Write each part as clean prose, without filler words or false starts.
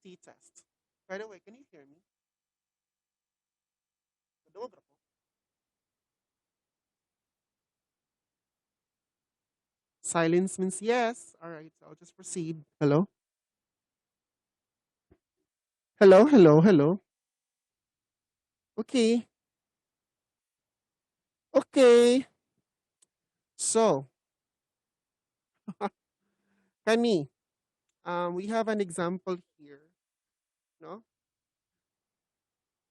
t-test. By the way, can you hear me? Dobro po. Silence means yes. All right, so I'll just proceed. Hello? Hello, hello, hello. Okay, okay. So, Kani, we have an example here, no?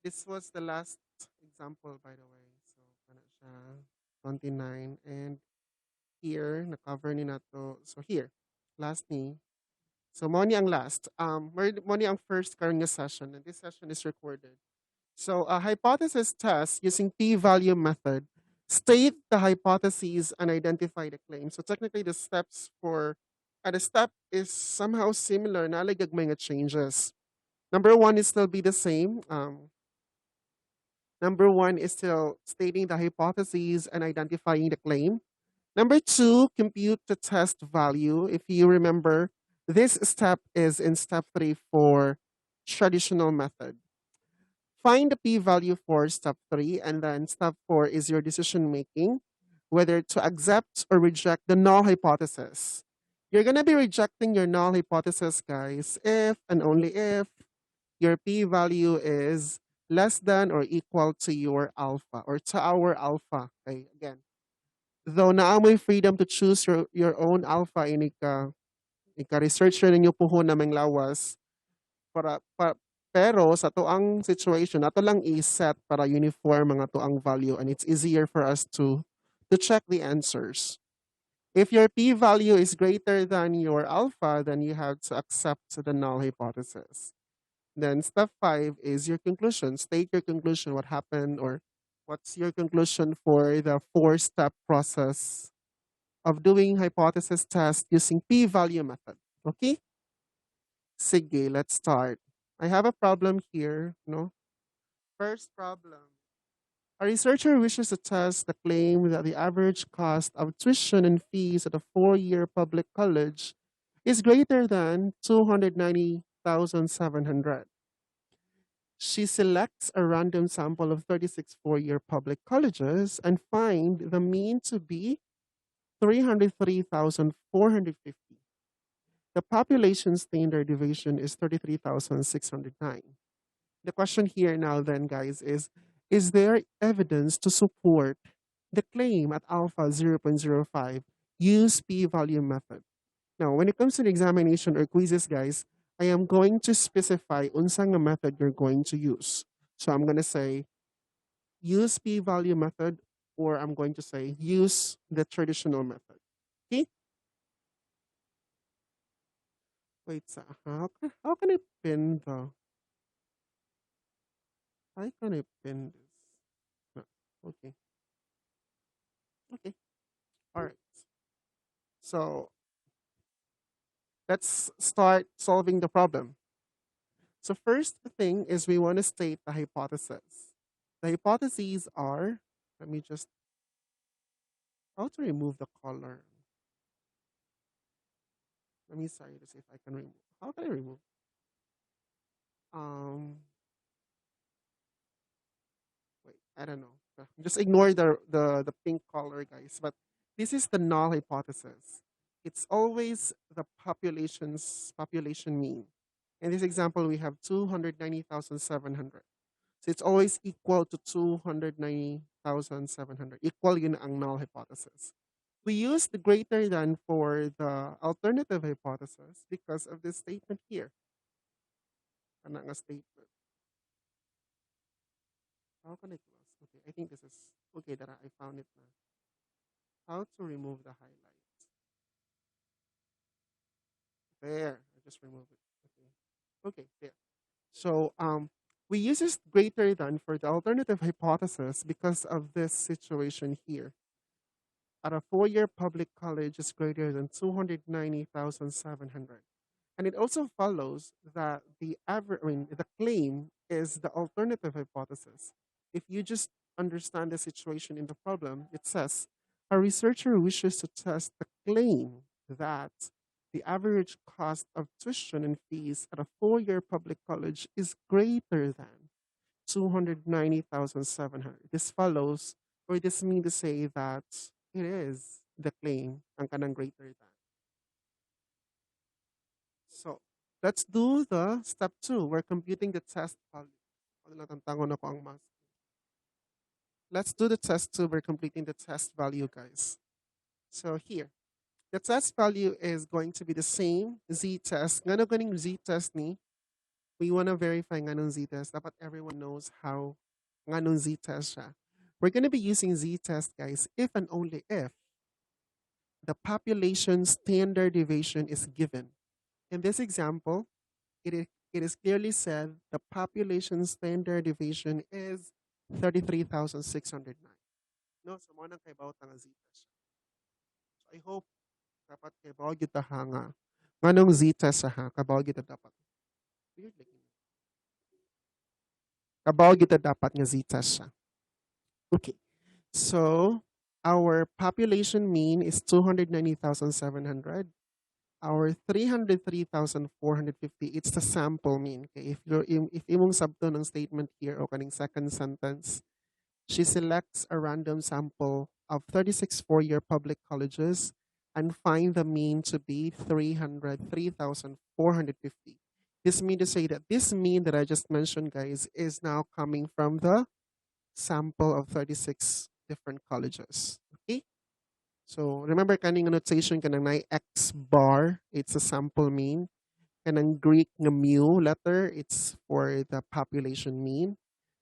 This was the last example, by the way. So, kana siya, 29. And here, na-cover ni nato. So, here, last ni. So, mo ni ang last. Mo ni ang first karon nga session. And this session is recorded. So a hypothesis test using p-value method state the hypotheses and identify the claim. So technically the steps for the step is somehow similar, nalagag mga changes. Number one is still be the same. Number one is still stating the hypotheses and identifying the claim. Number two, compute the test value. If you remember, this step is in step 3 for traditional method. Find the p-value for step 3, and then step 4 is your decision making, whether to accept or reject the null hypothesis. You're going to be rejecting your null hypothesis, guys, if and only if your p-value is less than or equal to your alpha or to our alpha. Okay, again, though naamoy freedom to choose your own alpha, researcher ninyo puho na may lawas, pero sa tuang situation, nato lang i-set para uniform mga tuang value, and it's easier for us to check the answers. If your p-value is greater than your alpha, then you have to accept the null hypothesis. Then step 5 is your conclusion. State your conclusion, what happened, or what's your conclusion for the 4-step process of doing hypothesis test using p-value method. Okay? Sige, let's start. I have a problem here, no? First problem. A researcher wishes to test the claim that the average cost of tuition and fees at a 4-year public college is greater than 290,700. She selects a random sample of 36 4-year public colleges and find the mean to be 303,450. The population standard deviation is 33,609. The question here now then, guys, is there evidence to support the claim at alpha 0.05 use p-value method? Now, when it comes to the examination or quizzes, guys, I am going to specify unsang method you're going to use. So I'm going to say use p-value method, or I'm going to say use the traditional method. Okay? Wait, so how can I pin the... How can I pin this? No. Okay. Okay. All right. So let's start solving the problem. So first thing is we want to state the hypothesis. The hypotheses are, let me just, how to remove the color? Let me sorry to see if I can remove. How can I remove? Wait, I don't know. Just ignore the pink color, guys. But this is the null hypothesis. It's always the population mean. In this example, we have 290,700. So it's always equal to 290,700. Equal yun ang null hypothesis. We use the greater than for the alternative hypothesis because of this statement here. Kana nga statement. How can I close? Okay, I think this is okay that I found it now. How to remove the highlight? There, I just removed it. Okay, there. So we use this greater than for the alternative hypothesis because of this situation here. At a 4-year public college is greater than 290,700. And it also follows that the claim is the alternative hypothesis. If you just understand the situation in the problem, it says a researcher wishes to test the claim that the average cost of tuition and fees at a 4-year public college is greater than 290,700. This follows, or this means to say that it is the claim ang kanang greater than. So, let's do the step 2. We're computing the test value. Ano natantangon ako ang mas. Let's do the test 2. We're completing the test value, guys. So here, the test value is going to be the same z-test. Ngano ganing z-test ni? We want to verify nganong z-test. Dapat everyone knows how nganong z-test siya. We're going to be using z-test, guys, if and only if the population standard deviation is given. In this example, it is clearly said the population standard deviation is 33,609. No, so mo nang kay bawat nga z-test. So I hope dapat kay bawat kita ha nga. Nganong z-test ha, kabawat kita dapat. Weird like. Kabawat kita dapat nga z-test siya. Okay. So our population mean is 290,700. Our 303,450, it's the sample mean. Okay? If imong sabto ng statement here o kaning second sentence, she selects a random sample of 36 4-year public colleges and find the mean to be 303,450. This means to say that this mean that I just mentioned, guys, is now coming from the sample of 36 different colleges. Okay? So remember kaning notation kanang na X bar, it's a sample mean. Kanang Greek nga mu letter, it's for the population mean.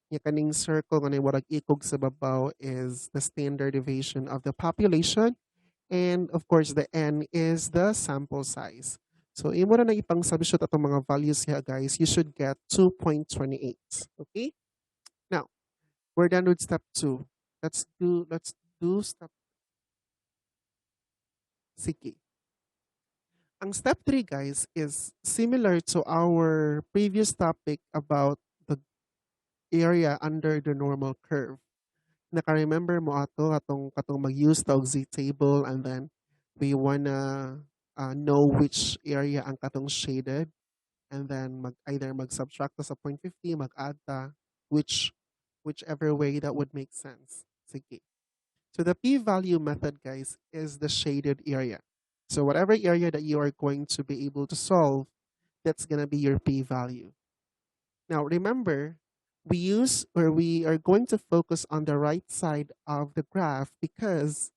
Yung kaning circle nga warag ikog sa babaw is the standard deviation of the population. And of course, the N is the sample size. So imo na ipang substitute atong mga values here, guys. You should get 2.28. Okay? Now, we're done with step 2. Let's do step. Sige. Ang step 3, guys, is similar to our previous topic about the area under the normal curve. Naka-remember mo katong mag-use tawag z-table, and then we wanna know which area ang katong shaded, and then either mag-subtract ta sa 0.50, mag-add ta, whichever way that would make sense. Sige. So the p-value method, guys, is the shaded area. So whatever area that you are going to be able to solve, that's going to be your p-value. Now remember, we are going to focus on the right side of the graph because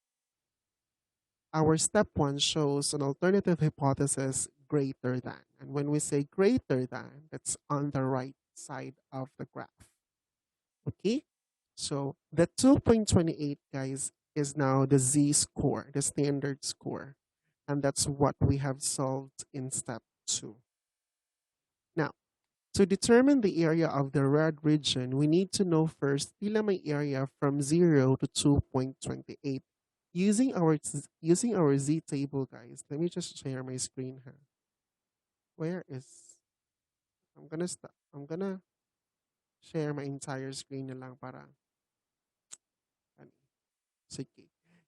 our step 1 shows an alternative hypothesis greater than. And when we say greater than, that's on the right side of the graph. Okay? So the 2.28, guys, is now the z-score, the standard score. And that's what we have solved in step 2. Now, to determine the area of the red region, we need to know first pila may area from 0 to 2.28. Using our z-table, guys, let me just share my screen here. Where is... I'm gonna share my entire screen na lang para... Sige.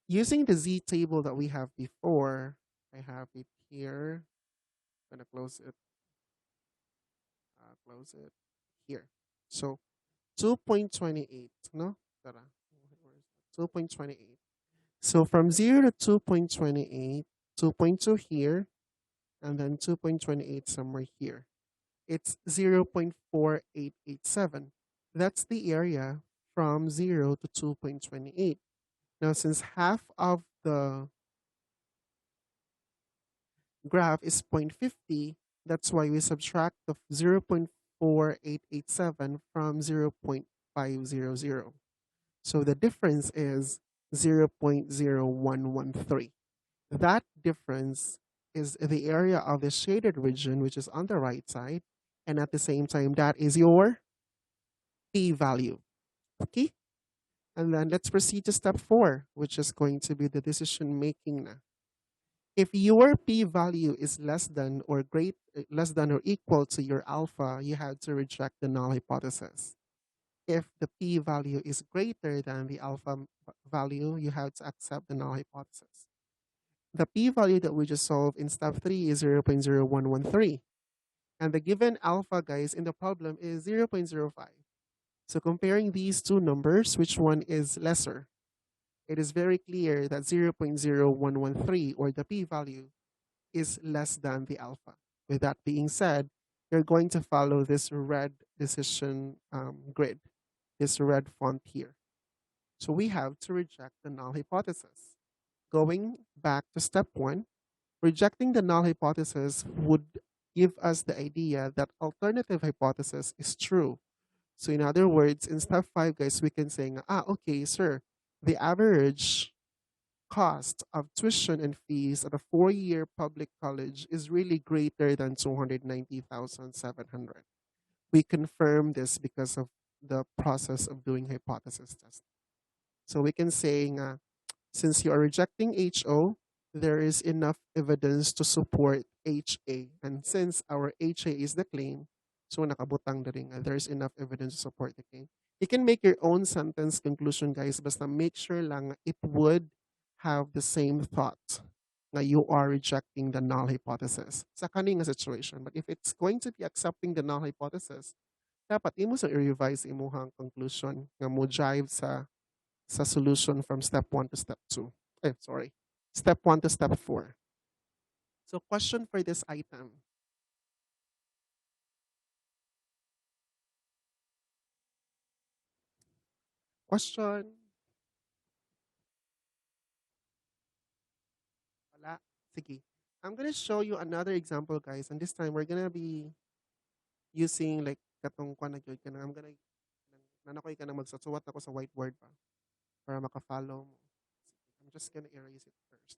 Using the z-table that we have before, I have it here. I'm gonna close it. Close it here. So 2.28, no? 2.28. So from 0 to 2.28, 2.2 here, and then 2.28 somewhere here. It's 0.4887. That's the area from 0 to 2.28. Now, since half of the graph is 0.50, that's why we subtract the 0.4887 from 0.500. So the difference is 0.0113. That difference is the area of the shaded region, which is on the right side. And at the same time, that is your p-value. Okay? And then let's proceed to step 4, which is going to be the decision making na. If your p-value is less than or equal to your alpha, you have to reject the null hypothesis. If the p-value is greater than the alpha value, you have to accept the null hypothesis. the p-value that we just solved in step 3 is 0.0113. And the given alpha, guys, in the problem is 0.05. So comparing these two numbers, which one is lesser? It is very clear that 0.0113, or the p-value, is less than the alpha. With that being said, you're going to follow this red decision grid, this red font here. So we have to reject the null hypothesis. Going back to step 1, rejecting the null hypothesis would give us the idea that alternative hypothesis is true. So in other words, in step 5, guys, we can say, okay, sir, the average cost of tuition and fees at a 4-year public college is really greater than 290,700. We confirm this because of the process of doing hypothesis test. So we can say, since you are rejecting HO, there is enough evidence to support HA. And since our HA is the claim, so nakabutang na rin, there's enough evidence to support the claim. You can make your own sentence conclusion, guys, basta make sure lang it would have the same thought na you are rejecting the null hypothesis sa kaning situation. But if it's going to be accepting the null hypothesis, dapat imo sa i-revise imuhang conclusion nga mo jive sa solution from step 1 to step 2. Step 1 to step 4. So question for this item. Question. Wala. Sige. I'm gonna show you another example, guys. And this time, we're gonna be using like katong kwa na gyud ka na. I'm gonna nanakoy ka na magsasuwat ako sa whiteboard pa para maka-follow mo. I'm just gonna erase it first.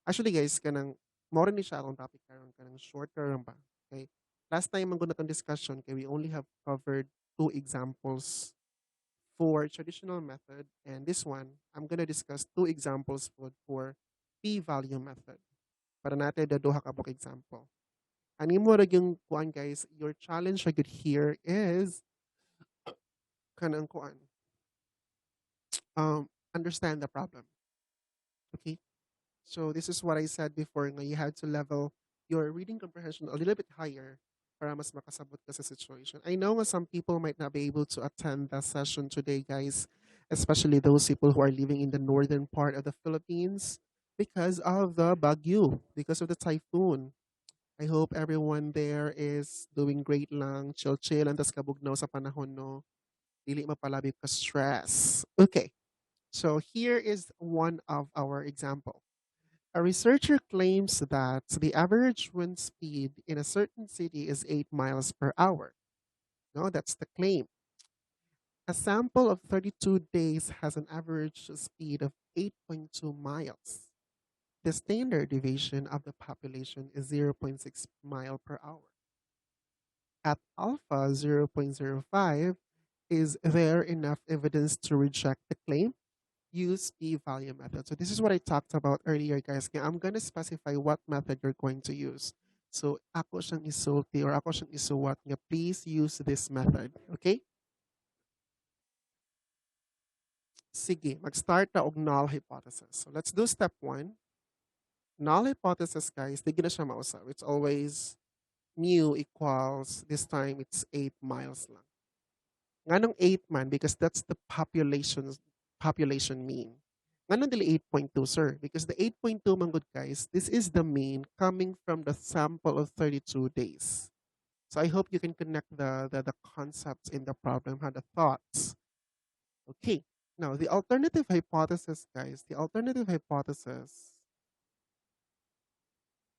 Actually, guys, kanang more ni siya akong topic karon kanang short term ba. Okay? Last time ang guna tong discussion kay we only have covered 2 examples for traditional method, and this one I'm gonna discuss 2 examples for p-value method. Para natin daduha ka buk example. Ani mo ra yung kuan, guys, your challenge ra gyud here is kanang kuan. Understand the problem. Okay? So this is what I said before, nga you have to level your reading comprehension a little bit higher para mas makasabot ka sa situation. I know nga some people might not be able to attend the session today, guys, especially those people who are living in the northern part of the Philippines because of the bagyo, because of the typhoon. I hope everyone there is doing great lang, chill and tas kabugnaw sa panahon, no? Dili mapalabi ka stress. Okay. So here is one of our example. A researcher claims that the average wind speed in a certain city is 8 miles per hour. No, that's the claim. A sample of 32 days has an average speed of 8.2 miles. The standard deviation of the population is 0.6 mile per hour. At alpha 0.05, is there enough evidence to reject the claim? Use p-value method. So this is what I talked about earlier, guys. I'm going to specify what method you're going to use. So ako siyang isulti or ako siyang isuwat nga, please use this method. Okay? Sige, mag-start na og null hypothesis. So let's do step 1. Null hypothesis, guys, di gina siya mausap. It's always mu equals, this time it's 8 miles lang. Nganong 8 man? Because that's the population mean. Ngayon dili 8.2, sir? Because the 8.2 man good, guys, this is the mean coming from the sample of 32 days. So I hope you can connect the concepts in the problem, the thoughts. Okay. Now, the alternative hypothesis, guys,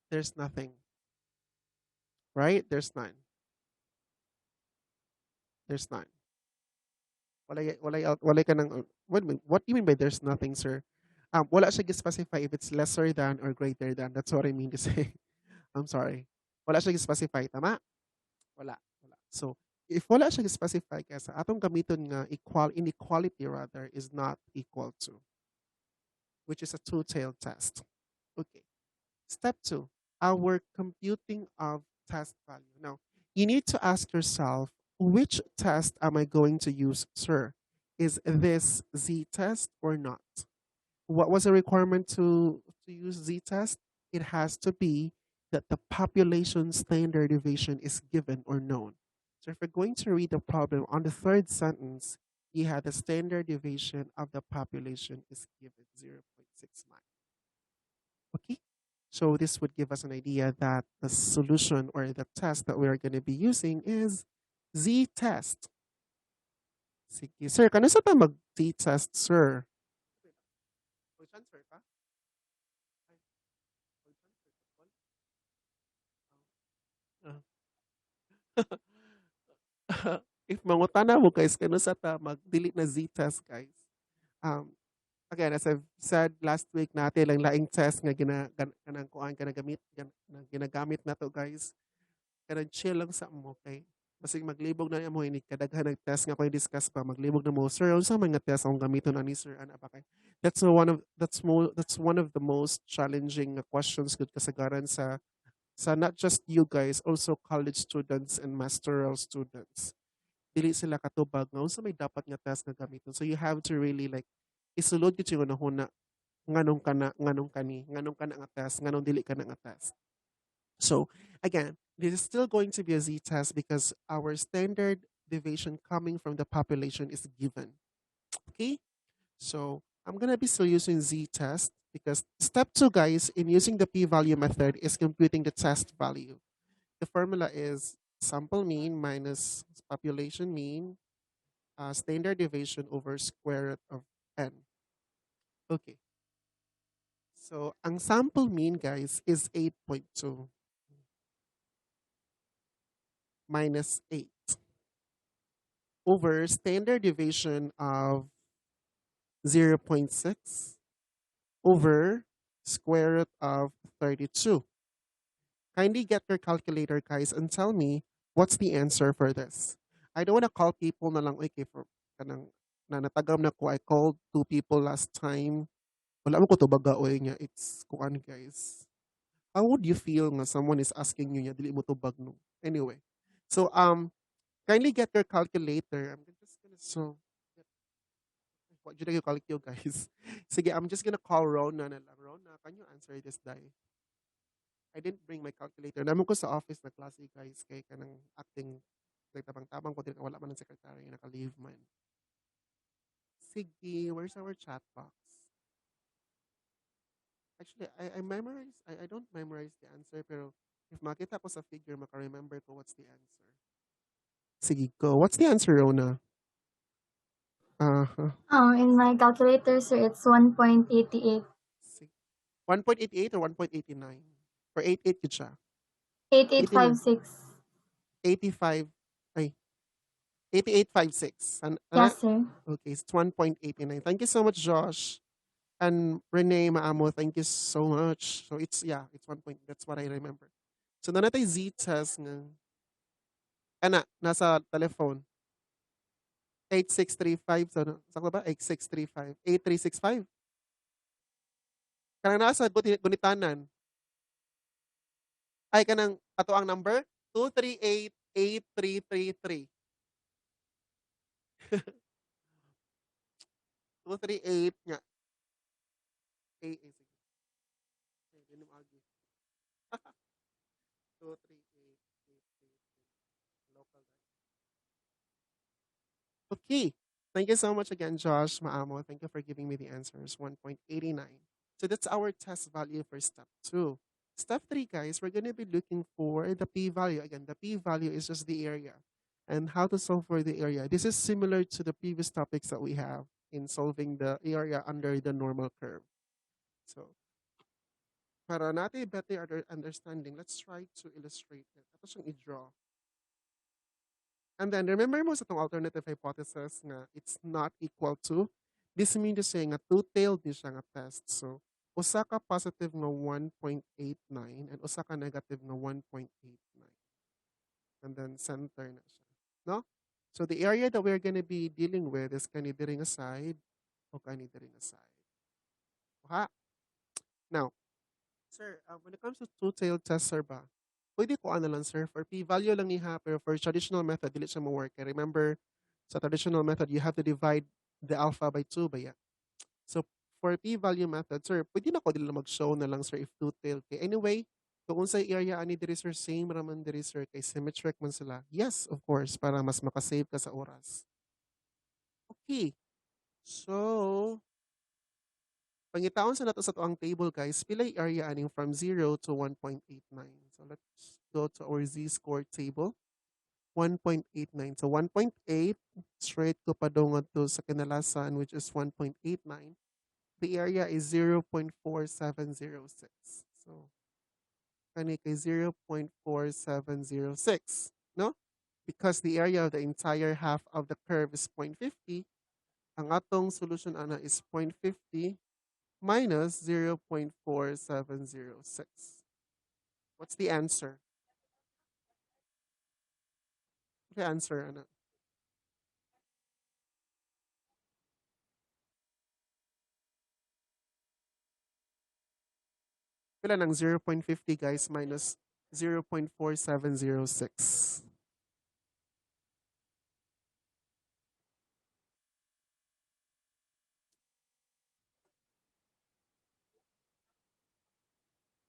there's nothing. Right? There's none. There's none. Walay ka ng, what do you mean by there's nothing, sir? Wala siya specify if it's lesser than or greater than. That's what I mean to say. I'm sorry. Wala siya specify, tama? Wala. So, if wala siya specify, kaya atong gamiton nga inequality rather is not equal to, which is a two-tailed test. Okay. Step 2, our computing of test value. Now, you need to ask yourself, which test am I going to use, sir? Is this z-test or not? what was the requirement to use z-test? It has to be that the population standard deviation is given or known. So if we're going to read the problem on the third sentence, you had the standard deviation of the population is given 0.69. Okay. So this would give us an idea that the solution or the test that we are going to be using is z-test. Sige. Sir, kano sa ta mag-z-test, sir? Mag-transfer ka? Ay, mag-transfer ka? If mangutana mo guys, kano sa ta mag-delete na z-test guys. Again, as I've said last week natin lang laing test nga kanang kuan ginagamit na to guys. Kanang chill lang sa mo kay basig maglibog na mo ini kadaghan ng test nga ko discuss pa maglibog na mo sir unsa man nga test ang gamiton ani sir ana pa kay that's one of the most challenging questions gud kasagaran sa not just you guys also college students and masteral students dili sila katubag nga unsa may dapat nga test nga gamiton. So you have to really like isulod gyud yung nahuna nganong kana nga test, nganong dili kana nga test. So again, this is still going to be a z-test because our standard deviation coming from the population is given. Okay? So I'm gonna be still using z-test because step 2 guys in using the p-value method is computing the test value. The formula is sample mean minus population mean standard deviation over square root of n. Okay. So, ang sample mean, guys, is 8.2 minus 8 over standard deviation of 0.6 over square root of 32. Kindly get your calculator, guys, and tell me what's the answer for this. I don't want to call people na lang, okay, for kanang na natagam na ko, I called 2 people last time. Wala mo ko to bagaoy niya. It's kuan guys. How would you feel nga someone is asking you niya dili mo to bag no? Anyway. So kindly get your calculator. I'm just gonna what did you calculate guys? Sige, I'm just gonna call Rona na lang. Rona, can you answer this die? I didn't bring my calculator. Naman ko sa office na klase guys kay kanang acting like tabang-tabang ko din wala man ang secretary naka-leave man. Sige, where's our chat box? Actually, I don't memorize the answer, pero if makita ko sa figure, maka-remember ko what's the answer. Sige, go. What's the answer, Rona? In my calculator, sir, it's 1.88. 1.88 or 1.89? Or 88 yun siya? 8856. 85, ay, 8856. Yes, sir. Okay, it's 1.89. Thank you so much, Josh. And Renee Maamo, thank you so much. So it's 1 point. That's what I remember. So na natin z-test nga. Nasa telephone. 8635. So, sakto ba? 8635. 8365. Kanang nasa gunitanan. Ay, kanang ato ang number? 2388333. 238 nga. Sige. Hindi mo argue. 2388333. Local. Okay. Thank you so much again, Josh Maamo. Thank you for giving me the answers. 1.89. So that's our test value for step 2. Step 3, guys, we're going to be looking for the p-value. Again, the p-value is just the area. And how to solve for the area. This is similar to the previous topics that we have in solving the area under the normal curve. So, para natin better understanding, let's try to illustrate it. Ito siyang i-draw. And then, remember mo sa itong alternative hypothesis nga it's not equal to, this means to say nga two-tailed ni siya nga test. So, usa ka positive nga 1.89 and usa ka negative nga 1.89. And then, center na siya. No? So, the area that we're going to be dealing with is kani diri nga side o kani diri nga side. Okay? Now, sir, when it comes to two-tailed test, sir ba, pwede ko ano lang, sir, for p-value lang niya, pero for traditional method, dili siya mo-work. Remember, sa traditional method, you have to divide the alpha by 2 ba yan? So, for p-value method, sir, pwede na ko dila mag-show na lang, sir, if two-tailed kay. Anyway, kung unsay area ani diri, sir, same raman diri, sir, kay symmetric man sila. Yes, of course, para mas makasave ka sa oras. Okay. So, pangitaon sa nato sa tuang table, guys, pilay area aning from 0 to 1.89. So, let's go to our z-score table. 1.89. So, 1.8, straight ko padungod to sa kinalasan, which is 1.89. The area is 0.4706. So, kani kay 0.4706, no? Because the area of the entire half of the curve is 0.50, ang atong solution ana is 0.50 minus 0.4706. What's the answer? The answer ana. Pila ng 0.50, guys, minus 0.4706.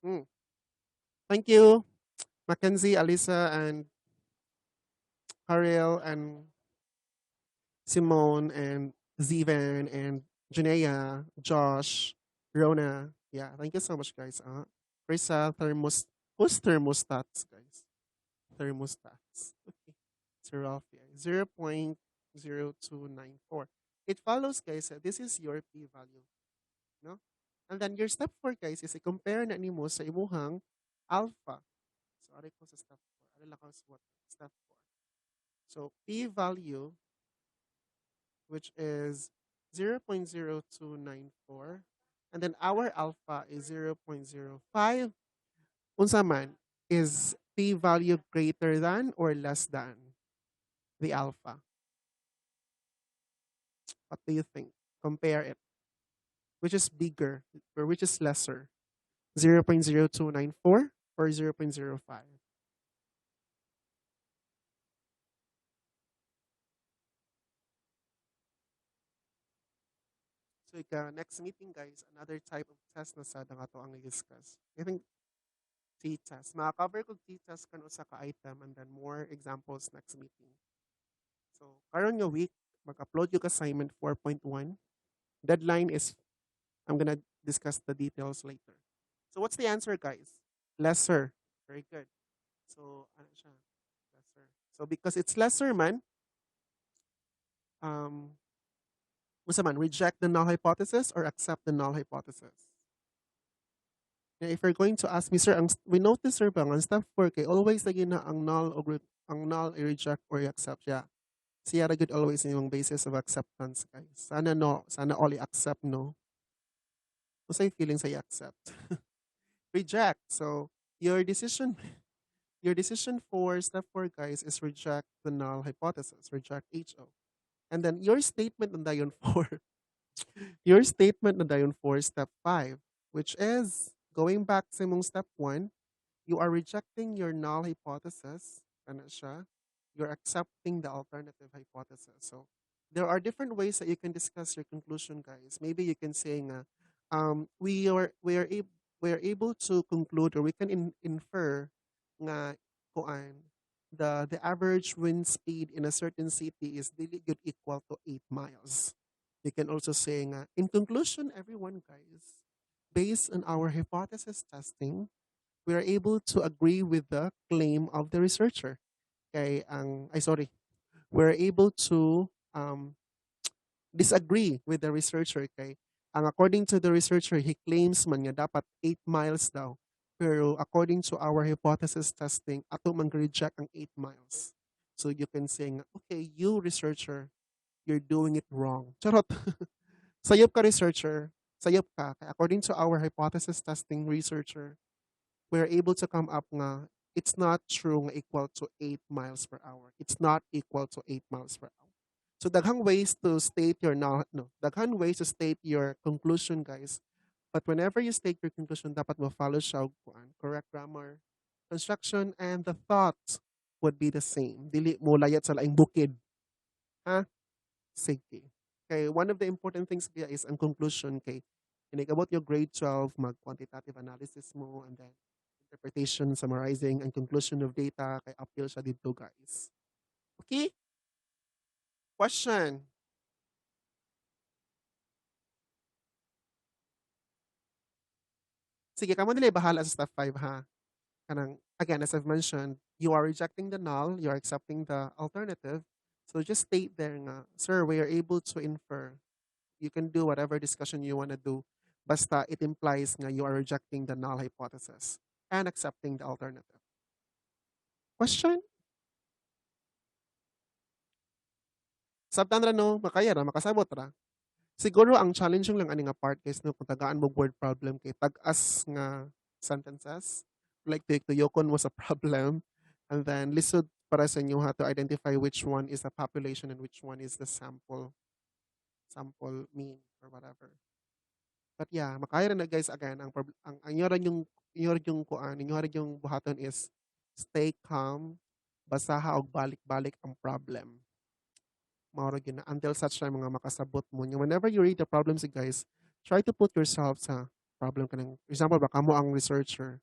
Mm. Thank you, Mackenzie, Alisa, and Ariel, and Simone, and Zivan, and Janea, Josh, Rona. Yeah, thank you so much, guys. Risa, who's thermostats, guys? Thermostats. Okay. So Rafi, 0.0294. It follows, guys, this is your p-value, no? And then your step 4, guys, is i-compare na nimo sa imuhang alpha. So, ari ko sa step 4. Ari lang ko sa step 4. So, p-value, which is 0.0294, and then our alpha is 0.05. Unsa man, is p-value greater than or less than the alpha? What do you think? Compare it. Which is bigger or which is lesser? 0.0294 or 0.05? So next meeting, guys, another type of test na sad nga to ang i-discuss. I think t-test. Maka-cover ko t-test kan usa ka item and then more examples next meeting. So karon nga week, mag-upload yung assignment 4.1. Deadline is, I'm gonna discuss the details later. So what's the answer, guys? Lesser. Very good. So ano siya? Lesser. So because it's lesser, man, um, unsa man, reject the null hypothesis or accept the null hypothesis? Now, if you're going to ask me, sir, we notice, sir, bang, ang step 4, kay always lagi na ang null, o ang null i-reject or i-accept. Yeah. Siya ra good always yung basis of acceptance, guys. Sana no, sana all i-accept, no? Kung sa'yo feeling sa i-accept. Reject. So, your decision for step 4, guys, is reject the null hypothesis, reject HO. And then your statement on dayon 4, your statement na dayon for step 5, which is going back sa mong step 1, you are rejecting your null hypothesis, ano siya, you're accepting the alternative hypothesis. So there are different ways that you can discuss your conclusion, guys. Maybe you can say nga, we are able to conclude, or we can infer nga kuan the average wind speed in a certain city is really good equal to 8 miles. You can also say nga, in conclusion, everyone, guys, based on our hypothesis testing, we are able to agree with the claim of the researcher. We're able to disagree with the researcher. According to the researcher, he claims man nga dapat 8 miles daw. Pero according to our hypothesis testing, ato man reject ang 8 miles. So you can say, okay, you researcher, you're doing it wrong. Charot. Sayop ka researcher, sayop ka. According to our hypothesis testing researcher, we're able to come up nga it's not true nga equal to 8 miles per hour. It's not equal to 8 miles per hour. So daghang ways to state your daghang ways to state your conclusion, guys. But whenever you state your conclusion, dapat mo follow siya og correct grammar, construction, and the thought would be the same. Dili mo layat sa laing bukid. Ha? Sige. Okay, one of the important things here is ang conclusion, okay? Kinigabot yung grade 12, mag-quantitative analysis mo, and then interpretation, summarizing, and conclusion of data, kay uphill siya dito, guys. Okay? Question. Sige, kamo nila bahala sa step 5, ha? Kanang, again, as I've mentioned, you are rejecting the null, you are accepting the alternative. So just state there nga, sir, we are able to infer. You can do whatever discussion you want to do. Basta it implies nga you are rejecting the null hypothesis and accepting the alternative. Question? Sabtan ra no, makaya ra, makasabot ra. Siguro ang challenging lang ani nga part guys no kung tagaan mo word problem kay tag-as nga sentences. Like tuyokon was a problem and then lisod para sa inyo ha to identify which one is the population and which one is the sample mean or whatever. But yeah, makaya ra na guys again ang inyo kuan, inyo yung buhaton is stay calm, basaha og balik-balik ang problem. Mauro yun na until such time mga makasabot mo niya. Whenever you read the problems, guys, try to put yourself sa problem ka ng, for example, baka mo ang researcher.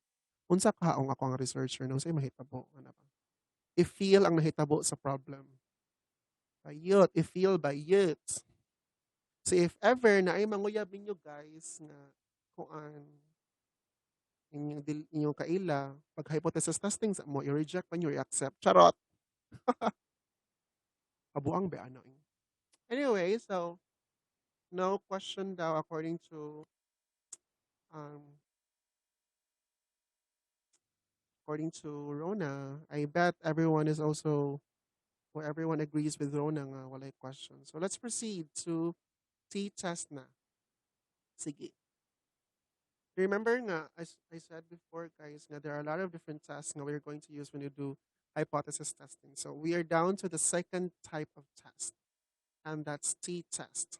Unsa kaong ako ang researcher, no? Sa'yo mahitabo. Ano ba? I-feel ang nahitabo sa problem. Bayot. I-feel bayot. So if ever na ay manguyab ninyo, guys, nga kuan, inyong kaila, pag hypothesis testing sa mo, i-reject pa nyo, i-accept. Charot! Kabuang ba ano? Anyway, so, no question daw um, according to Rona. I bet everyone is also, or everyone agrees with Rona nga walay question. So let's proceed to t-test na. Sige. Remember nga, as I said before, guys, nga there are a lot of different tests nga we're going to use when you do hypothesis testing. So we are down to the second type of test, and that's t-test.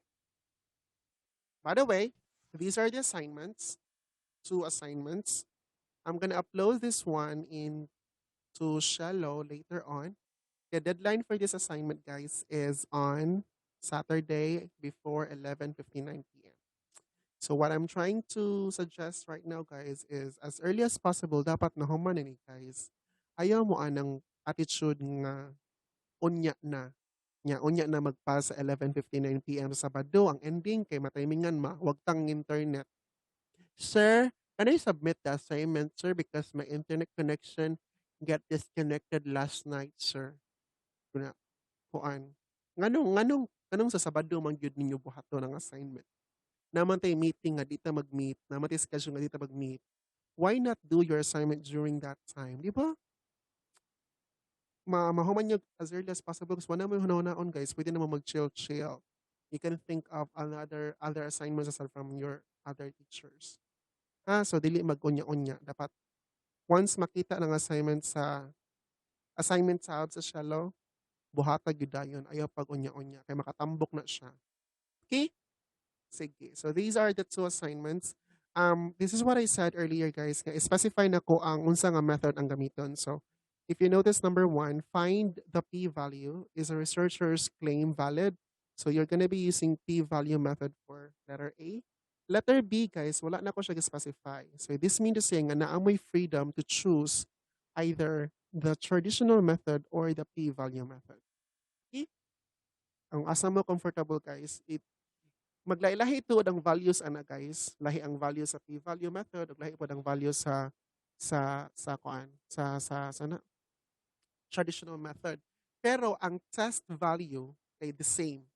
By the way, these are the assignments, 2 assignments. I'm going to upload this one into Shallow later on. The deadline for this assignment, guys, is on Saturday before 11:59 p.m. So what I'm trying to suggest right now, guys, is as early as possible, dapat nahuman ni guys. Ayaw mo anang attitude nga unya na. Unya na magpa sa 11:59 p.m. sa Sabado. Ang ending kay matimingan wag tang internet. Sir, can I submit the assignment, sir, because my internet connection get disconnected last night, sir? Kuna, kuan. Nganong sa Sabado man gyud ninyo buhaton ang assignment. Naman tay meeting nga dita mag-meet, naman tay schedule nga dita mag-meet. Why not do your assignment during that time, di ba? Mahuman nyo as early as possible kasi wala mo yung hunahon guys, pwede naman mag-chill. You can think of other assignments aside from your other teachers. So dili mag-unya-unya. Dapat once makita ng assignment sa out sa shallow, buhatag yun dayon. Ayaw pag unya-unya. Kaya makatambok na siya. Okay? Sige. So these are the 2 assignments. This is what I said earlier, guys. Specify na ko ang unsa nga method ang gamiton. So if you notice number 1, find the p-value. Is a researcher's claim valid? So you're gonna be using p-value method for letter A. Letter B, guys, wala na ko siya specify. So this means to say nga naamoy freedom to choose either the traditional method or the p-value method. Okay? Ang asa mo comfortable, guys, maglahi-lahi ito ang values ana guys. Lahi ang value sa p-value method, ug lahi po ang value sa traditional method. Pero ang test value ay the same.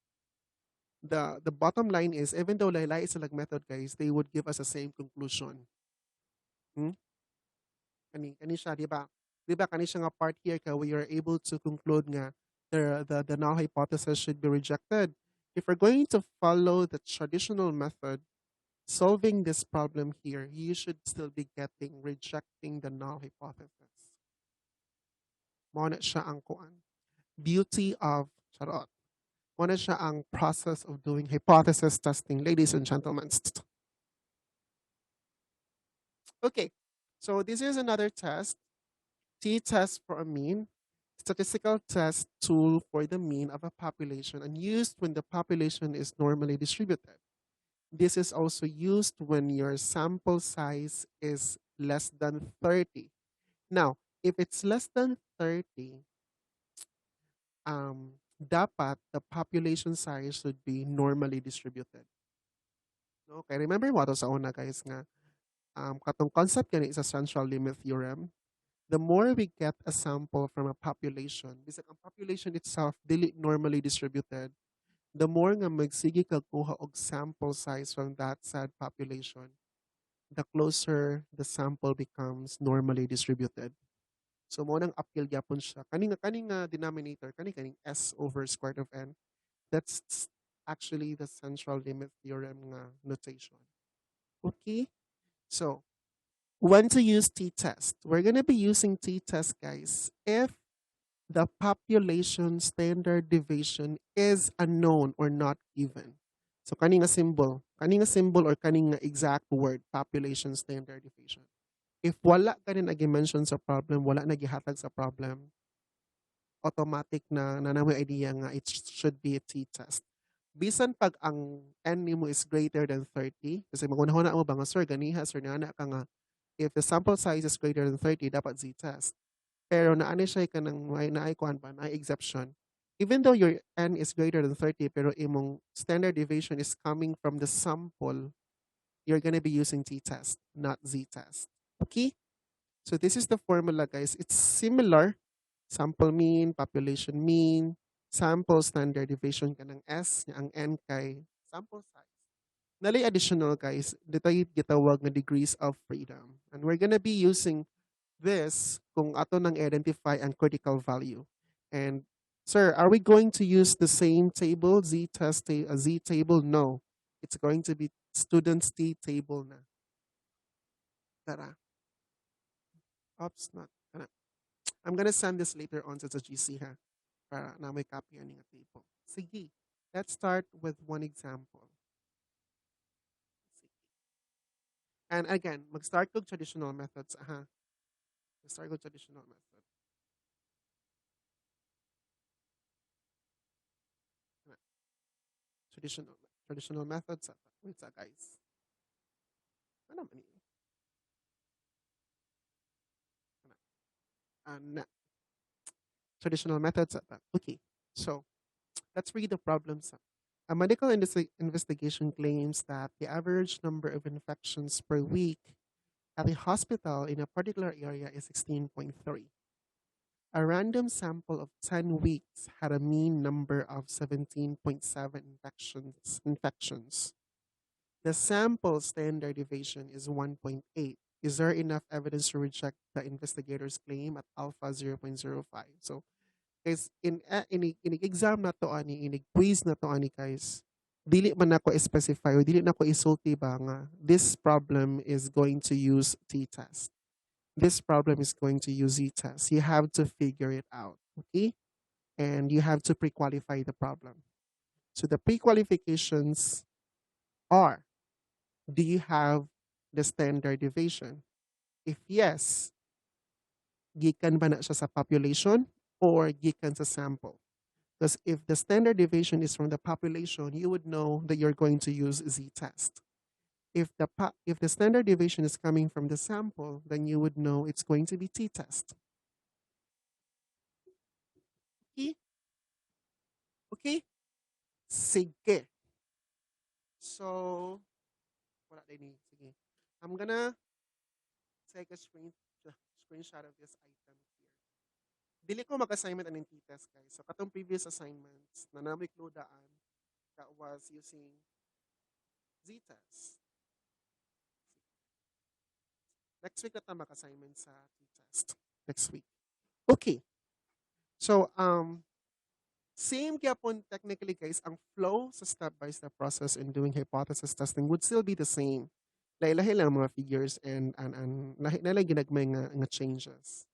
The bottom line is, even though lahi-lahi sila method, guys, they would give us the same conclusion. Kani siya, di ba? Di ba kani siya nga part here ka we are able to conclude nga the null hypothesis should be rejected. If we're going to follow the traditional method, solving this problem here, you should still be rejecting the null hypothesis. Mao na siya ang kuan. Beauty of charot. Mao na siya ang process of doing hypothesis testing, ladies and gentlemen. Okay, so this is another test. T-test for a mean, statistical test tool for the mean of a population and used when the population is normally distributed. This is also used when your sample size is less than 30. Now, if it's less than 30, dapat the population size should be normally distributed. Okay, remember mo to sa una guys nga katong concept gani is a central limit theorem. The more we get a sample from a population, bisag ang population itself dili normally distributed, the more nga magsige ka kuha og sample size from that said population, the closer the sample becomes normally distributed. So mo nang appeal gyapon siya. Kani nga denominator, kaning s over square root of n. That's actually the central limit theorem nga notation. Okay? So, when to use t-test? We're going to be using t-test, guys, if the population standard deviation is unknown or not given. So, kaning symbol or kaning exact word, population standard deviation. If wala ka rin mention sa problem, wala nagihatag sa problem, automatic na nanamoy idea nga it should be a t-test. Bisan pag ang n nimo is greater than 30, kasi magunahon na mo ba nga, sir, ganiha, sir, nana ka nga, if the sample size is greater than 30, dapat z-test. Pero naanay siya ka ng naay kuan ba, naay exception. Even though your n is greater than 30, pero imong standard deviation is coming from the sample, you're gonna be using t-test, not z-test. Okay? So this is the formula, guys. It's similar. Sample mean, population mean, sample standard deviation ka ng S, ang N kay sample size. Nalay additional, guys, dito gitawag na degrees of freedom. And we're gonna be using this kung ato nang identify ang critical value. And sir, are we going to use the same table, Z table? No. It's going to be students T table na. Tara. Oops, not. I'm gonna send this later on sa GC ha. Para na may copy ani nga table. Sige. Let's start with one example. Sige. And again, mag-start kog traditional methods ha. Mag-start kog traditional method. Traditional methods ata. Wait sa guys. Ano man yun? Na. Traditional methods ata. Okay. So, let's read the problem. A medical investigation claims that the average number of infections per week at a hospital in a particular area is 16.3. A random sample of 10 weeks had a mean number of 17.7 infections. The sample standard deviation is 1.8. Is there enough evidence to reject the investigator's claim at alpha 0.05? So, guys, in exam na to ani, in quiz na to ani guys, dili man ako specify or dili na ako isulti ba nga this problem is going to use t-test. This problem is going to use z-test. You have to figure it out, okay? And you have to pre-qualify the problem. So the pre-qualifications are, do you have the standard deviation? If yes, gikan ba na siya sa population or gikan sa sample? Because if the standard deviation is from the population, you would know that you're going to use z-test. If the standard deviation is coming from the sample, then you would know it's going to be t-test. Okay? Okay? Sige. So, wala din eh. Sige. I'm gonna take a screenshot of this item here. Dili ko mag-assignment aning t-test, guys. So, katong previous assignments na namin kludaan, that was using z-test. Next week na tayo mag-assignment sa t-test. Next week. Okay. So, same gyapon technically guys, ang flow sa step-by-step process in doing hypothesis testing would still be the same. Lahi-lahi lang mga figures and lahi ginagmay nga changes.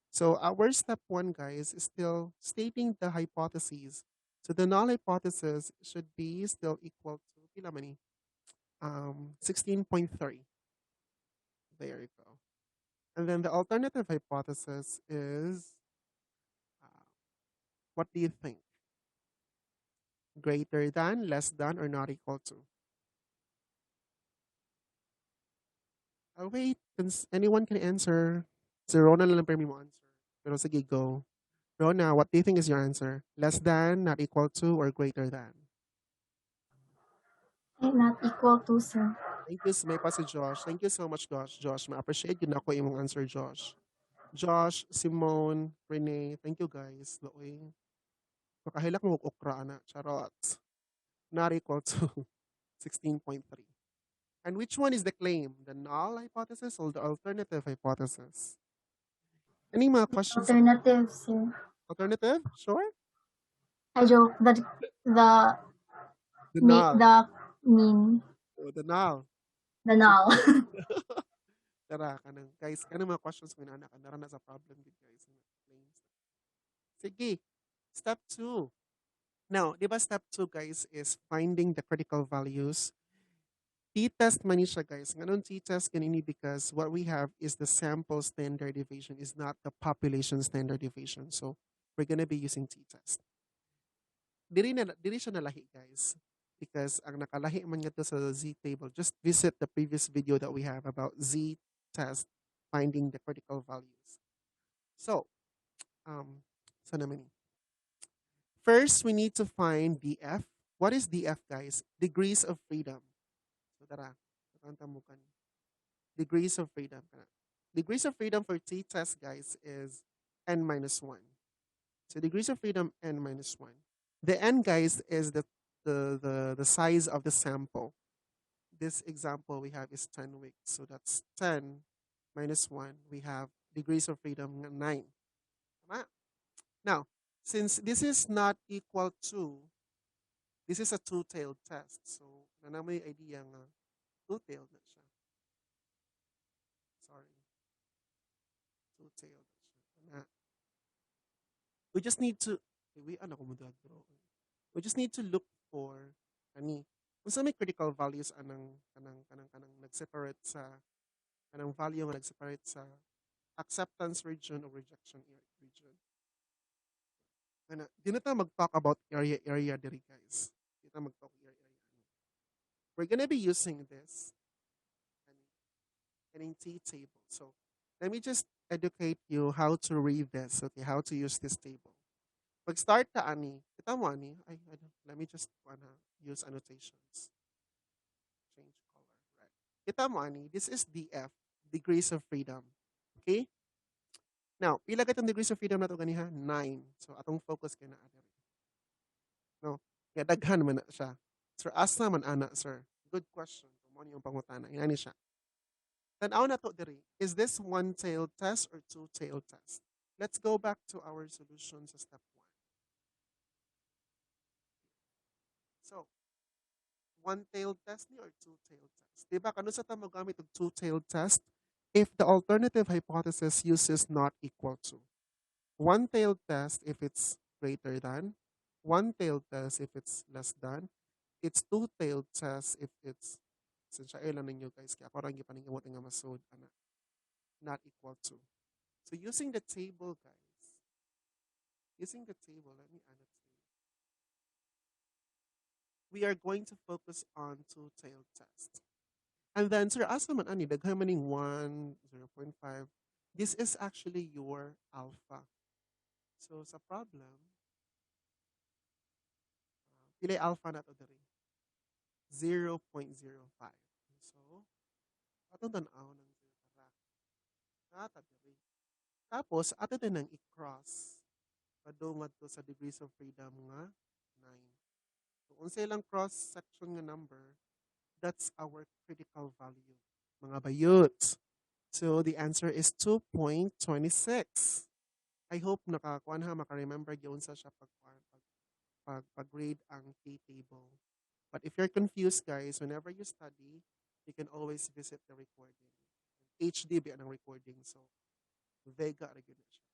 So our step 1 guys is still stating the hypotheses. So the null hypothesis should be still equal to 16.3. There you go. And then the alternative hypothesis is, what do you think? Greater than, less than, or not equal to? Wait, anyone can answer. Si Rona na lang pirmi mo answer. Pero sige, go. Rona, what do you think is your answer? Less than, not equal to, or greater than? Not equal to, sir. Thank you. May pa si Josh. Thank you so much, Josh. Josh, ma-appreciate yun ako yung answer, Josh. Josh, Simone, Renee, thank you guys. Loy. Makahilak mo ukra na. Charot. Not equal to 16.3. And which one is the claim? The null hypothesis or the alternative hypothesis? Any mga questions? Alternative, sir. Alternative? Sure. I joke. The The null. the mean Oh, the null. the null. Tara, kanang guys, kanang mga questions ko inaanak, nara sa problem din guys. Sige. Step 2. Now, di ba step 2 guys is finding the critical values. T-test man siya guys. Ngayon t-test ganini because what we have is the sample standard deviation is not the population standard deviation. So, we're gonna be using t-test. Diri siya nalahi guys. Because ang nakalahi man nga to sa Z table, just visit the previous video that we have about Z test finding the critical values. So, saan naman ni? First, we need to find DF. What is DF, guys? Degrees of freedom. So, tara. Degrees of freedom. Degrees of freedom for t-test, guys, is n minus 1. So, degrees of freedom, n minus 1. The n, guys, is the size of the sample. This example we have is 10 weeks. So, that's 10 minus 1. We have degrees of freedom 9. Tama? Now, since this is not equal to, this is a two-tailed test. So, na may idea nga, two-tailed na siya. Sorry. Two-tailed na siya. We just need to, we just need to look for, kung sa may critical values kanang nag-separate sa, kanang value nga nag-separate sa acceptance region or rejection region. Di na tayo mag-talk about area diri guys. Di na mag-talk area. We're gonna be using this in T-table. So let me just educate you how to read this, okay, how to use this table. Pag-start ta ani, kita mo ani, let me just use annotations. Change color, right? Kita mo ani, this is DF, degrees of freedom. Okay? Now, pila ka itong degrees of freedom na ito ganiha? 9. So, atong focus kay na adere. No? Kaya daghan man na siya. Sir, asa man ana, sir? Good question. Mo yung pangutana. Inani siya. Tanaw na to diri. Is this one-tailed test or two-tailed test? Let's go back to our solution sa step 1. So, one-tailed test ni or two-tailed test? Diba, kano sa tamo gamit og two-tailed test? If the alternative hypothesis uses not equal to. One-tailed test if it's greater than. One-tailed test if it's less than. It's two-tailed test if it's, since siya ilan ninyo guys, kaya ako rangi paningamot nga masod, not equal to. So using the table guys, let me annotate. We are going to focus on two-tailed test. And then, sir, asa man ani, daghan maning 1, 0.5. This is actually your alpha. So, sa problem, pila alpha na to diri? 0.05. So, atong tanaw ng 0 nata diri. Tapos, ato din nang i-cross. Padungad to sa degrees of freedom nga 9. So, unsay lang cross-section nga number, that's our critical value, mga bayot. So, the answer is 2.26. I hope nakakuan ha, maka-remember yun sa siya pag-grade ang T-table. But if you're confused, guys, whenever you study, you can always visit the recording. HD ba ang recording, so Vega regular siya.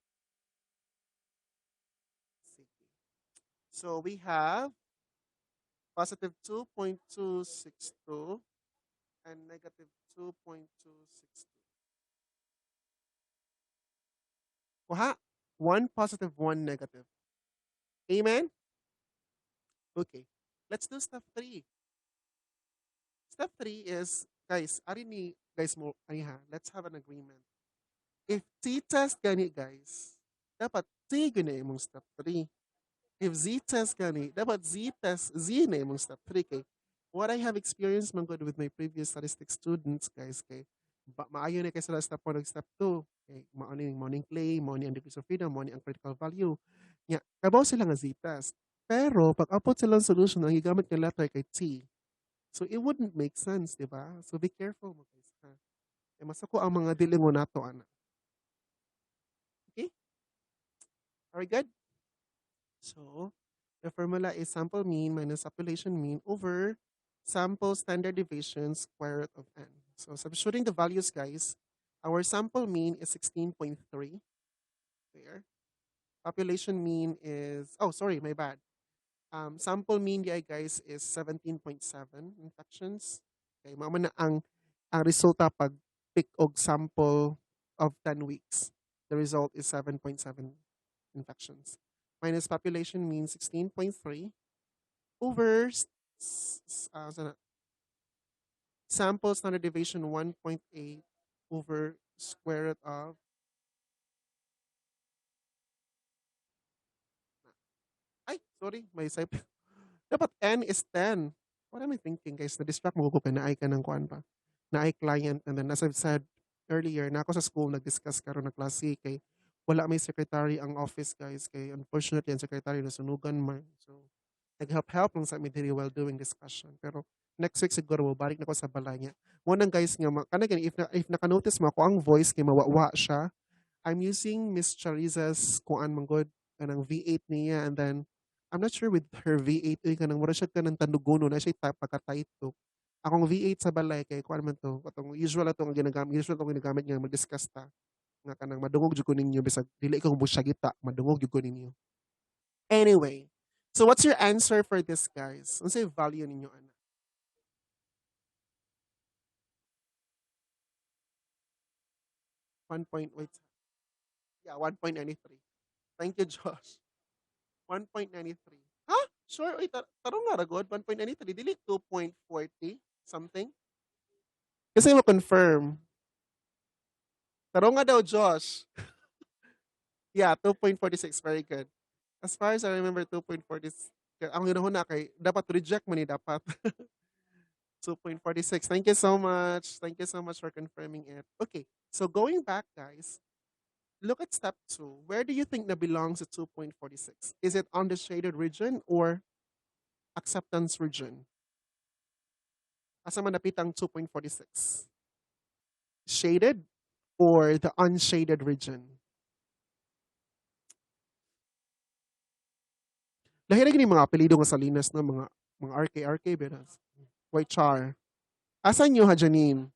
Sige. So, we have positive 2.262 and negative 2.262. Kuha, 1 positive, 1 negative. Amen? Okay. Let's do step 3. Step 3 is Guys, ari ni guys mo, ay ha, let's have an agreement. If t-test gani guys, dapat t gani imong step 3. If z-test gani, dapat z-test z na imong step 3 kay what I have experienced man good with my previous statistics students guys kay maayo na kay sila step 1 ug step 2. Kay morning claim, morning ang degrees of freedom, morning ang critical value. Nya, kabaw sila nga z-test. Pero pag upot silang solution ang gigamit nga letter kay t. So it wouldn't make sense, di ba? So be careful mo guys. Ha? Eh, masako ang mga dilingo nato ana. Okay? Are we good? So, the formula is sample mean minus population mean over sample standard deviation square root of n. So, substituting the values, guys, our sample mean is 16.3. There. Population mean is, oh, sorry, my bad. Sample mean, yeah, guys, is 17.7 infections. Okay, mama na ang resulta pag pick og sample of 10 weeks. The result is 7.7 infections. Minus population means 16.3 over sample standard deviation 1.8 over square root of ay, sorry, may side. Dapat n is 10. What am I thinking, guys? Na-distract mo ko ka na ay ka ng kuan pa. Na ay client. And then, as I've said earlier, na ako sa school, nag-discuss karon na klase kay wala may secretary ang office, guys. Kay unfortunately, ang secretary nasunugan man. So, nag-help lang sa me while doing discussion. Pero, next week siguro, balik na ko sa balay niya. One guys nga, kanagin, if naka-notice mo ako, ang voice kay mawawa siya, I'm using Miss Chariza's kuan manggod kanang V8 niya and then I'm not sure with her V8 uy kanang mura siya kanang tanugono na siya pagka-tight to. Akong V8 sa balay kay kuan man to katong usual ato nga ginagamit nga mag-discuss ta nga kanang madungog jud ko ninyo bisag dili ko mo siya gita madungog jud ko ninyo. Anyway, so what's your answer for this guys? Unsay value ninyo ana? 1 point wait. Yeah, 1.93. Thank you, Josh. 1.93. Ha? Sure, wait, tarong nga ragod, 1.93, dili 2.40 something. Kasi ma-confirm. Tarong nga daw, Josh. Yeah, 2.46, very good. As far as I remember, 2.46, ang ginahon na kay, dapat reject mo ni dapat. 2.46. Thank you so much. Thank you so much for confirming it. Okay, so going back, guys, look at step 2. Where do you think that belongs to 2.46? Is it on the shaded region or acceptance region? Asa man napitang 2.46? Shaded or the unshaded region? Lahi lagi ni mga apelido nga sa linas na mga RK benas. White char. Asan nyo ha, Janine?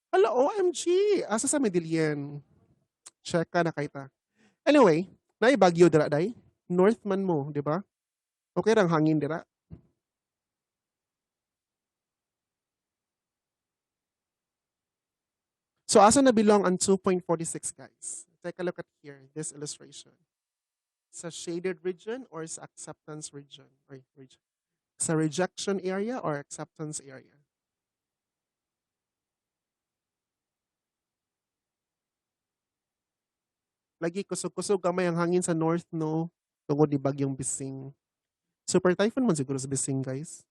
Hala, OMG! Asa sa Medellin? Check ka na kaita. Anyway, naibagyo dira day. North man mo, di ba? Okay rang hangin dira. So asa na belong ang 2.46 guys? Take a look at here, this illustration. Sa shaded region or sa acceptance region? Or region? Sa rejection area or acceptance area? Lagi kusog-kusog kamay ang hangin sa north, no? Tungod ni Bagyong Bising. Super typhoon man siguro sa Bising, guys.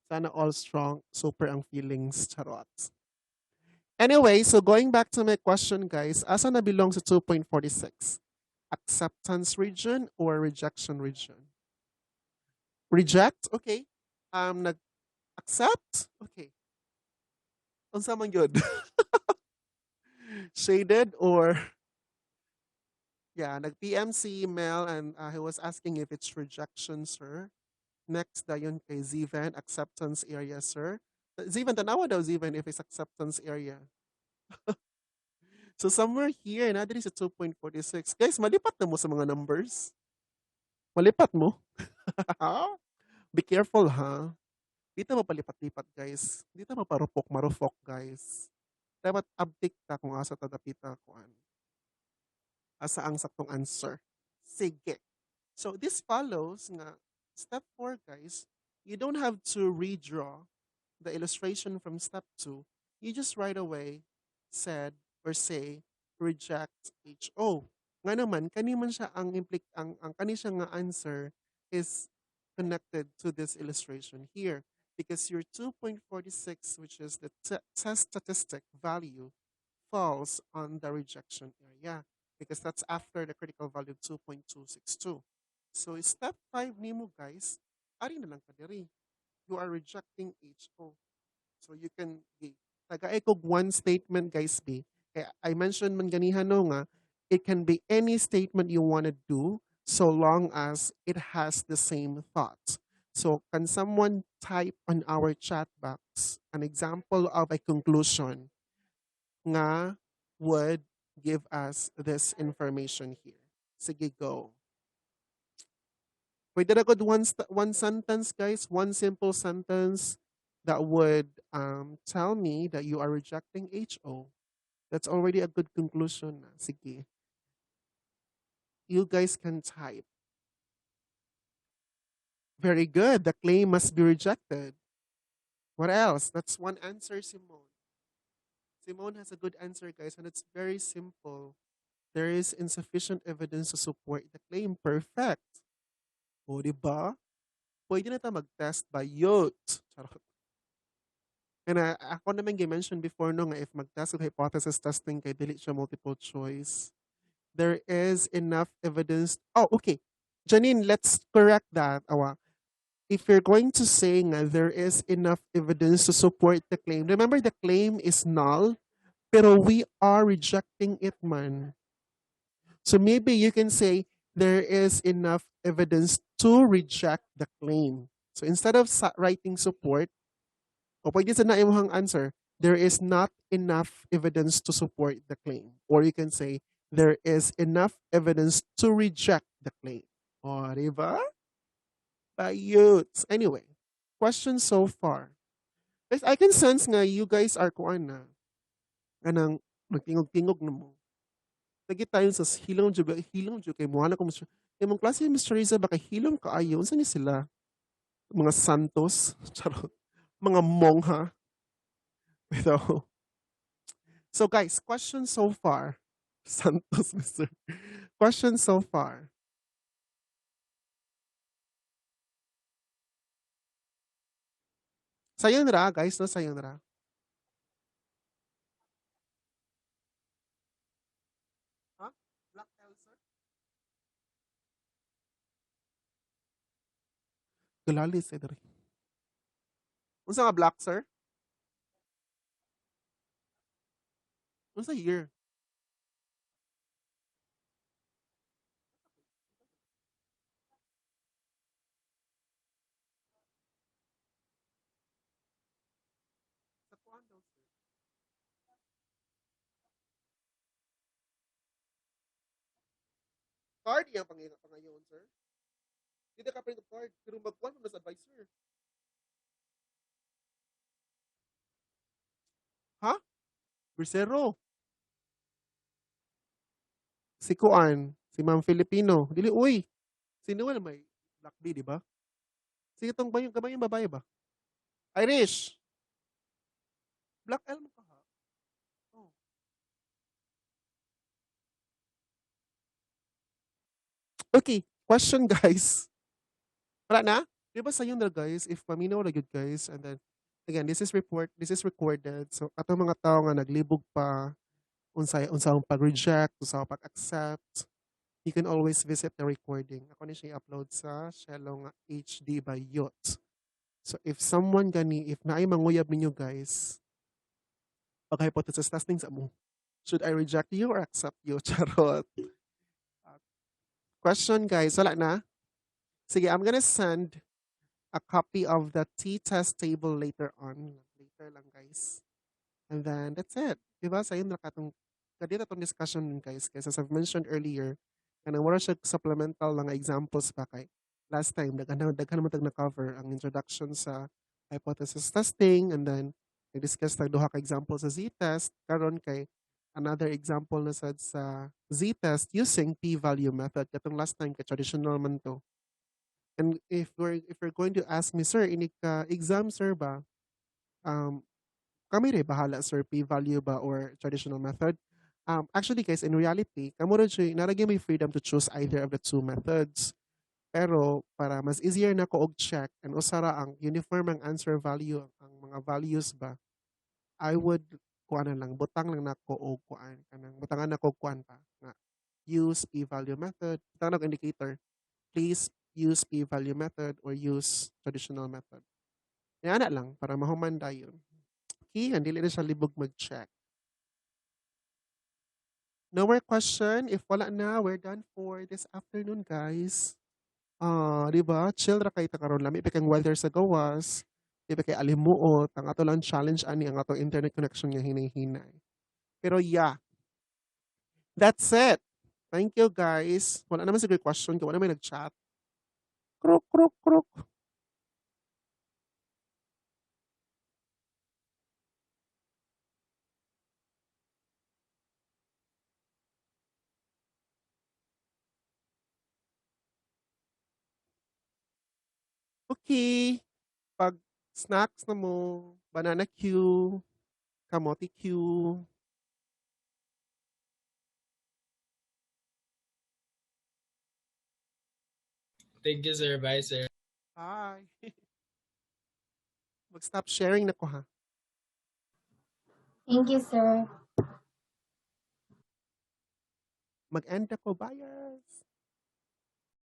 Sana all strong, super ang feelings, charot. Anyway, so going back to my question, guys, asa na belong sa 2.46? Acceptance region or rejection region? Reject? Okay. Nag-accept? Okay. Unsa man yun? Shaded or yeah, nag-PMC Mel and he was asking if it's rejection, sir. Next, dayon kay Zivan, acceptance area, sir. Zivan, tanawa daw Zivan if it's acceptance area. So somewhere here, na diri sa 2.46. Guys, malipat na mo sa mga numbers. Malipat mo. Be careful, ha? Dito mapalipat-lipat, guys. Dito maparupok, marufok, guys. Dapat update ta kung asa ta dapita kuan. Asa ang saktong answer. Sige. So this follows nga step 4 guys, you don't have to redraw the illustration from step 2. You just right away said or say reject HO. Nga naman kani man siya ang ang kani siya nga answer is connected to this illustration here because your 2.46 which is the test statistic value falls on the rejection area because that's after the critical value of 2.262. So step 5 nimo guys, ari na lang kadiri. You are rejecting HO. So you can tagay kog one statement guys be. Kaya I mentioned man ganihan no nga, it can be any statement you want to do so long as it has the same thought. So can someone type on our chat box an example of a conclusion nga would give us this information here? Sige, go. Pwede na good one sentence, guys. One simple sentence that would tell me that you are rejecting HO. That's already a good conclusion na. Sige. You guys can type. Very good. The claim must be rejected. What else? That's one answer, Simone. Simone has a good answer, guys, and it's very simple. There is insufficient evidence to support the claim. Perfect. O, diba? Pwede na tayo mag-test by youth. Charot. And ako naman mentioned before no nga if mag-test with hypothesis testing kay dili siya multiple choice. There is enough evidence. Oh, okay. Janine, let's correct that. If you're going to say nga there is enough evidence to support the claim, remember the claim is null, pero we are rejecting it man. So maybe you can say there is enough evidence to reject the claim. So instead of writing support, o pwede sa na imong answer, there is not enough evidence to support the claim. Or you can say, there is enough evidence to reject the claim. O, diba? Bayuts. Anyway, questions so far. Guys, I can sense nga you guys are kuan na. Anang nagtingog-tingog na mo. Lagi tayo sa hilong jud kay mo na ko kay mong klase ni Mr. Riza baka hilong kaayo unsa ni sila? Mga santos, charot. Mga mongha. So, so guys, questions so far. Santos, Mr. Questions so far. Sayang na guys, no? Sayang na. Huh? Black Elser? Galalis, eh, dari. Unsa nga black, sir? Unsa year? Sa kuan daw, sir. Card yung pangayon, sir. Hindi ka print of card. Pero magkuhan mo na sa advisor. Ha? Bracero. Si Kuan. Si Ma'am Filipino. Dili, uy. Sino wala may Black B, di ba? Sige, itong ba yung babae ba? Irish. Black L mo ka ha? Oh. Okay. Question, guys. Wala na? Di ba sa'yo na, guys? If paminaw na good, guys. And then, again, this is recorded. So, ato mga tao nga naglibog pa unsang pag-reject, unsang pag-accept, you can always visit the recording. Ako na siya i-upload sa Shallow nga HD by Yacht. So if someone if naay manguyab ninyo guys, pag hypothesis testing sa mo, should I reject you or accept you? Charot. Question guys, wala na? Sige, I'm gonna send a copy of the t-test table later on. Later lang guys. And then that's it. Diba? Sa yun nakatong kadito itong discussion guys. Kasi as I've mentioned earlier, kanang wala siya supplemental lang examples pa kay last time daghan naman tag na cover ang introduction sa hypothesis testing and then I-discuss tag duha ka example sa z-test karon kay another example na sad sa z-test using p-value method katong last time kay traditional man to. And if you're going to ask me, sir, ini ka exam sir ba? Um, kami rin bahala sir, p-value ba or traditional method? Actually guys, in reality, kamo rin siya, naragyan may freedom to choose either of the two methods. Pero para mas easier na ko og check and usara ang uniform ang answer value ang mga values ba, I would kuan na lang, butang lang nako og kuan kanang butangan nako kuan pa nga use p-value method, butang na indicator. Please use p-value method or use traditional method. Yan na lang para mahuman dayon. Okay, hindi na siya libog mag-check. No more question. If wala na, we're done for this afternoon, guys. Di ba? Chill ra kay ta karon lami pa kang weather sa gawas. Di ba kay alimuot ang ato lang challenge ani ang ato internet connection nga hinay-hinay. Pero yeah, that's it. Thank you guys. Wala naman siguro question kung wala may nag-chat. Kruk, kruk, kruk. Okay. Pag snacks na mo, banana Q, kamote Q. Thank you, sir. Bye, sir. Bye. Mag-stop sharing na ko ha. Thank you, sir. Mag-end ako, buyers.